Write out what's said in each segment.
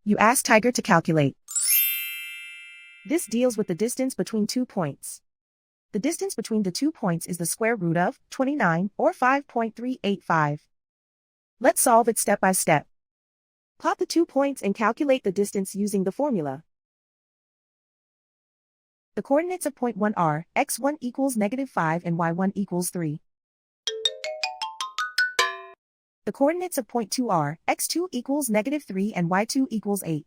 You ask Tiger to calculate. This deals with the distance between 2 points. The distance between the 2 points is the square root of 29, or 5.385. Let's solve it step by step. Plot the 2 points and calculate the distance using the formula. The coordinates of point 1 are x1 equals -5 and y1 equals 3. The coordinates of point 2 are x2 equals -3 and y2 equals 8.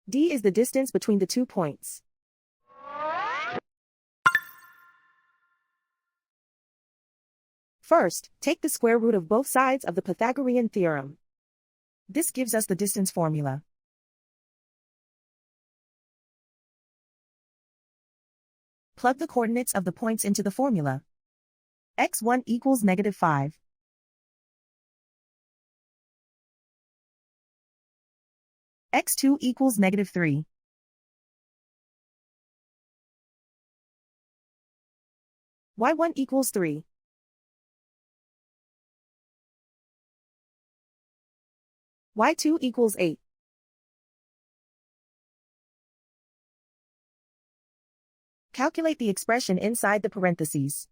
D is the distance between the 2 points. First, take the square root of both sides of the Pythagorean theorem. This gives us the distance formula. Plug the coordinates of the points into the formula. x1 equals -5. x2 equals -3. y1 equals 3. y2 equals 8. Calculate the expression inside the parentheses.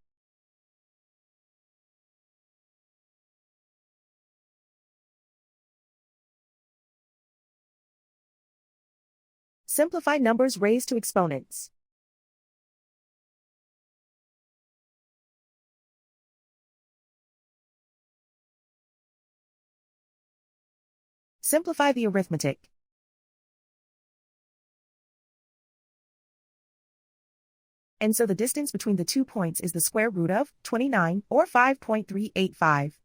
Simplify numbers raised to exponents. Simplify the arithmetic. And so the distance between the 2 points is the square root of 29, or 5.385.